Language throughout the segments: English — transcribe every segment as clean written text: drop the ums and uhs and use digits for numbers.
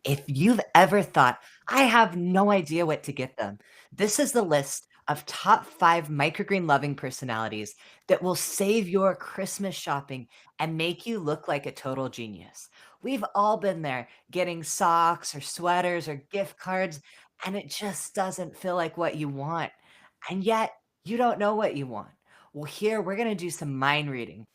If you've ever thought, I have no idea what to get them, this is the list of top 5 microgreen loving personalities that will save your Christmas shopping and make you look like a total genius. We've all been there getting socks or sweaters or gift cards, and it just doesn't feel like what you want. And yet, you don't know what you want. Well, here we're going to do some mind reading.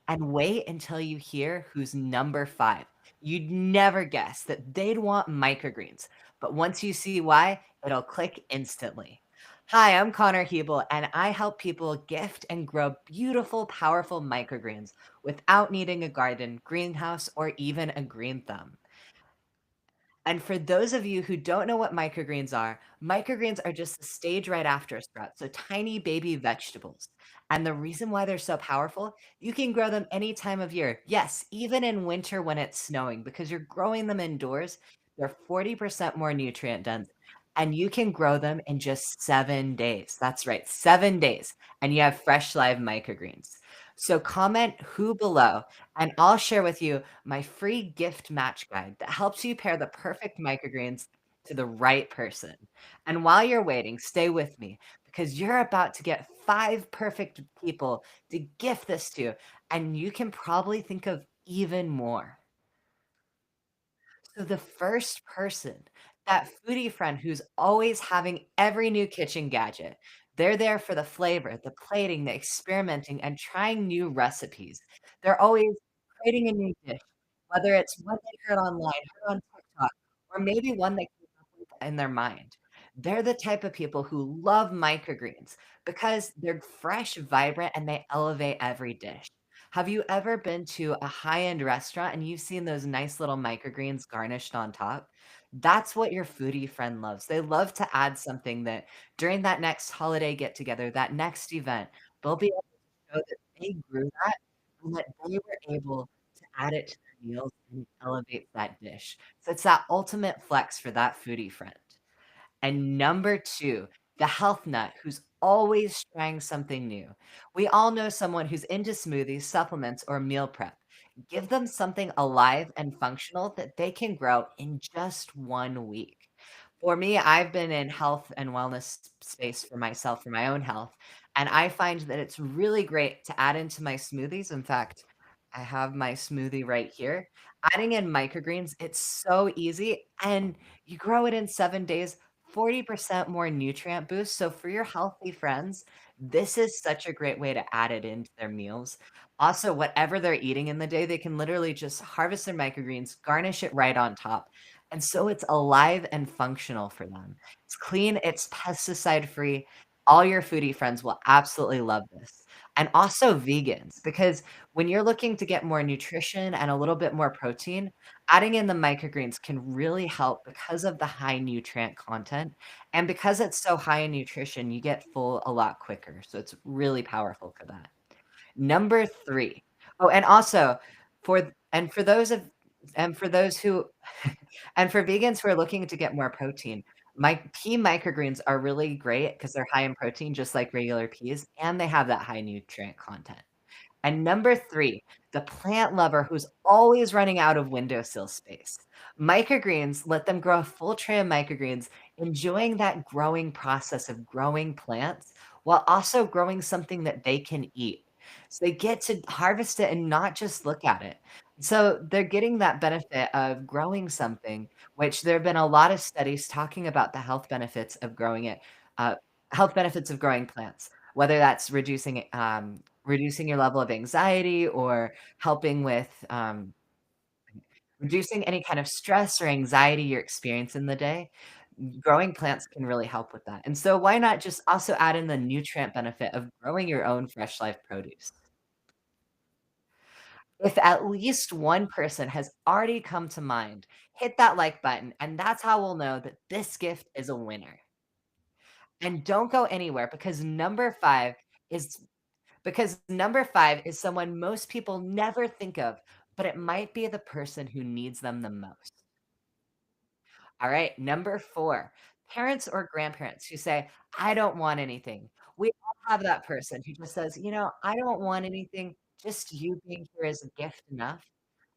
And wait until you hear who's number 5. You'd never guess that they'd want microgreens, but once you see why, it'll click instantly. Hi, I'm Connor Hebel, and I help people gift and grow beautiful, powerful microgreens without needing a garden, greenhouse, or even a green thumb. And for those of you who don't know what microgreens are just the stage right after a sprout, so tiny baby vegetables. And the reason why they're so powerful, you can grow them any time of year. Yes, even in winter when it's snowing, because you're growing them indoors, they're 40% more nutrient dense. And you can grow them in just 7 days. That's right, 7 days. And you have fresh live microgreens. So comment who below, and I'll share with you my free gift match guide that helps you pair the perfect microgreens to the right person. And while you're waiting, stay with me because you're about to get 5 perfect people to gift this to, and you can probably think of even more. So the first person, that foodie friend who's always having every new kitchen gadget. They're there for the flavor, the plating, the experimenting, and trying new recipes. They're always creating a new dish, whether it's one they heard online, heard on TikTok, or maybe one they came up with in their mind. They're the type of people who love microgreens because they're fresh, vibrant, and they elevate every dish. Have you ever been to a high-end restaurant and you've seen those nice little microgreens garnished on top? That's what your foodie friend loves. They love to add something that during that next holiday get together, that next event, they'll be able to show that they grew that and that they were able to add it to their meals and elevate that dish. So it's that ultimate flex for that foodie friend. And number 2, the health nut who's always trying something new. We all know someone who's into smoothies, supplements, or meal prep. Give them something alive and functional that they can grow in just 1 week. For me, I've been in health and wellness space for myself, for my own health, and I find that it's really great to add into my smoothies. In fact, I have my smoothie right here. Adding in microgreens, it's so easy, and you grow it in 7 days, 40% more nutrient boost. So for your healthy friends, this is such a great way to add it into their meals. Also, whatever they're eating in the day, they can literally just harvest their microgreens, garnish it right on top. And so it's alive and functional for them. It's clean, it's pesticide free. All your foodie friends will absolutely love this. And also vegans, because when you're looking to get more nutrition and a little bit more protein, adding in the microgreens can really help because of the high nutrient content, and because it's so high in nutrition, you get full a lot quicker, so it's really powerful for that. Number 3. Oh, and also for those of and for those who and for vegans who are looking to get more protein, pea microgreens are really great because 'cause they're high in protein just like regular peas, and they have that high nutrient content. And number 3, the plant lover who's always running out of windowsill space. Microgreens let them grow a full tray of microgreens, enjoying that growing process of growing plants while also growing something that they can eat. So they get to harvest it and not just look at it. So they're getting that benefit of growing something, which there have been a lot of studies talking about the uh, health benefits of growing plants, whether that's reducing your level of anxiety or helping with, reducing any kind of stress or anxiety you're experiencing in the day. Growing plants can really help with that, and so why not just also add in the nutrient benefit of growing your own fresh life produce? If at least one person has already come to mind, hit that like button, and that's how we'll know that this gift is a winner. And don't go anywhere is number 5 is someone most people never think of, but it might be the person who needs them the most. All right, number 4, parents or grandparents who say, "I don't want anything." We all have that person who just says, "I don't want anything. just you being here is a gift enough.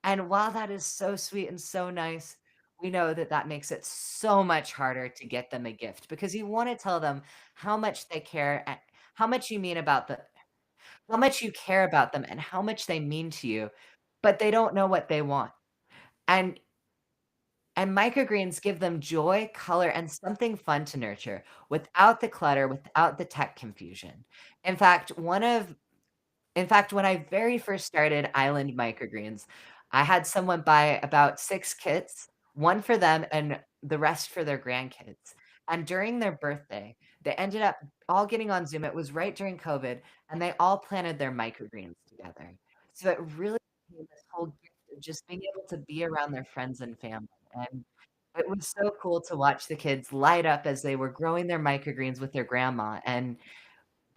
And while that is so sweet and so nice, we know that that makes it so much harder to get them a gift because you wanna tell them how much they care and how much you mean about the how much you care about them and how much they mean to you, but they don't know what they want. And microgreens give them joy, color, and something fun to nurture without the clutter, without the tech confusion. In fact, one of in fact, when I very first started Island Microgreens, I had someone buy about 6 kits, 1 for them and the rest for their grandkids. And during their birthday, they ended up all getting on Zoom. It was right during COVID, and they all planted their microgreens together. So it really became this whole gift of just being able to be around their friends and family. And it was so cool to watch the kids light up as they were growing their microgreens with their grandma. And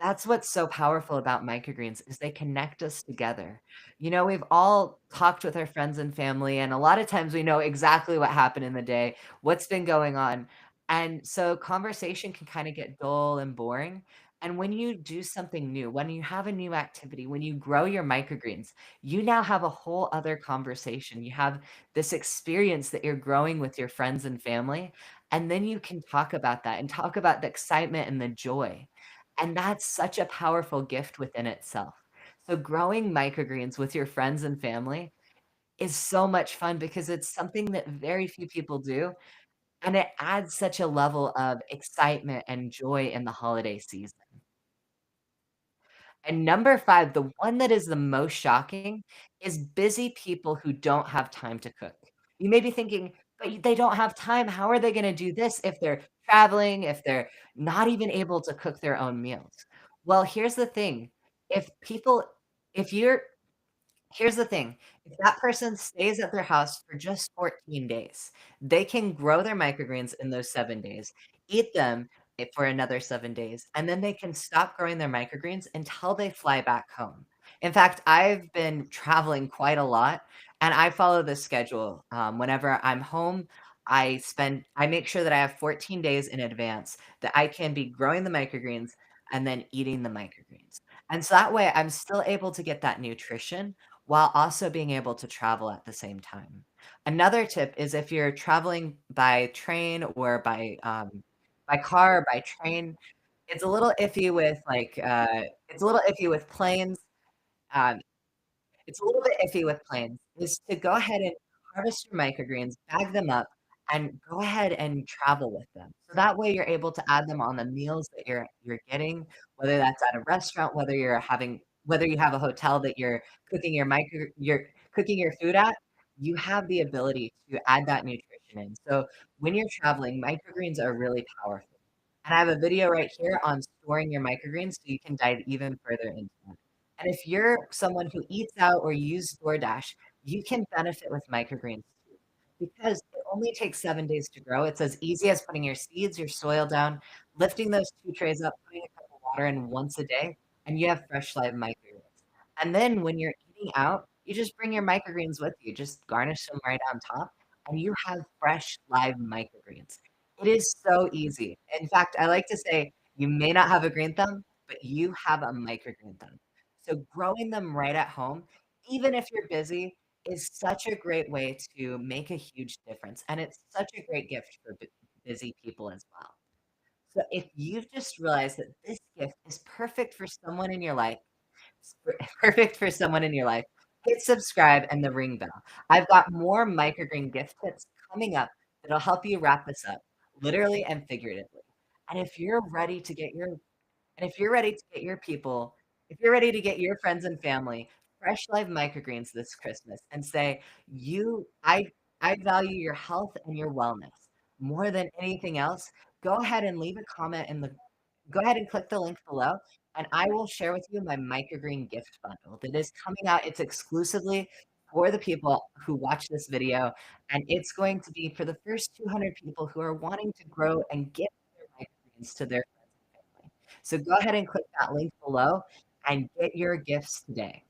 that's what's so powerful about microgreens is they connect us together. You know, we've all talked with our friends and family, and a lot of times we know exactly what happened in the day, what's been going on. And so conversation can kind of get dull and boring. And when you do something new, when you have a new activity, when you grow your microgreens, you now have a whole other conversation. You have this experience that you're growing with your friends and family. And then you can talk about that and talk about the excitement and the joy. And that's such a powerful gift within itself. So growing microgreens with your friends and family is so much fun because it's something that very few people do, and it adds such a level of excitement and joy in the holiday season. And number 5, the one that is the most shocking, is busy people who don't have time to cook. You may be thinking, "But they don't have time. How are they gonna do this if they're traveling, if they're not even able to cook their own meals?" Well, here's the thing, if people if you're here's the thing, if that person stays at their house for just 14 days, they can grow their microgreens in those 7 days, eat them for another 7 days, and then they can stop growing their microgreens until they fly back home. In fact, I've been traveling quite a lot, and I follow this schedule. Whenever I'm home, I make sure that I have 14 days in advance that I can be growing the microgreens and then eating the microgreens. And so that way I'm still able to get that nutrition while also being able to travel at the same time. Another tip is if you're traveling by train or by car or by train, it's a little iffy with, it's a little iffy with planes, um, it's a little bit iffy with planes, is to go ahead and harvest your microgreens, bag them up, and go ahead and travel with them. So that way you're able to add them on the meals that you're getting, whether that's at a restaurant, whether you have a hotel that you're cooking your food at, you have the ability to add that nutrition in. So when you're traveling, microgreens are really powerful. And I have a video right here on storing your microgreens so you can dive even further into that. And if you're someone who eats out or you use DoorDash, you can benefit with microgreens too, because it only takes 7 days to grow. It's as easy as putting your seeds, your soil down, lifting those 2 trays up, putting a cup of water in once a day, and you have fresh live microgreens. And then when you're eating out, you just bring your microgreens with you, just garnish them right on top, and you have fresh live microgreens. It is so easy. In fact, I like to say, you may not have a green thumb, but you have a microgreen thumb. So growing them right at home, even if you're busy, is such a great way to make a huge difference, and it's such a great gift for busy people as well. So if you've just realized that this gift is perfect for someone in your life, perfect for someone in your life, hit subscribe and the ring bell. I've got more microgreen gift tips coming up that'll help you wrap this up, literally and figuratively. And if you're ready to get your and if you're ready to get your people, if you're ready to get your friends and family fresh live microgreens this Christmas and say, "You I value your health and your wellness more than anything else," go ahead and leave a comment in the go ahead and click the link below, and I will share with you my microgreen gift bundle that is coming out. It's exclusively for the people who watch this video, and it's going to be for the first 200 people who are wanting to grow and give their microgreens to their friends and family. So go ahead and click that link below and get your gifts today.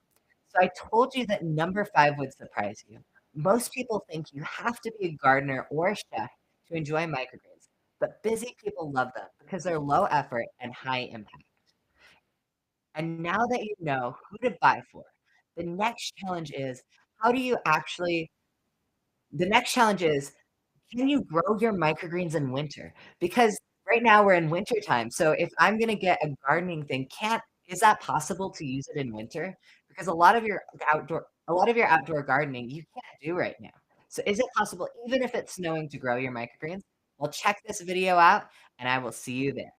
So I told you that number 5 would surprise you. Most people think you have to be a gardener or a chef to enjoy microgreens, but busy people love them because they're low effort and high impact. And now that you know who to buy for, The next challenge is, how do you actually the next challenge is, can you grow your microgreens in winter? Because right now we're in winter time, so if I'm gonna get a gardening thing, can't is that possible to use it in winter? Because a lot of your outdoor gardening, you can't do right now. So is it possible, even if it's snowing, to grow your microgreens? Well, check this video out, and I will see you there.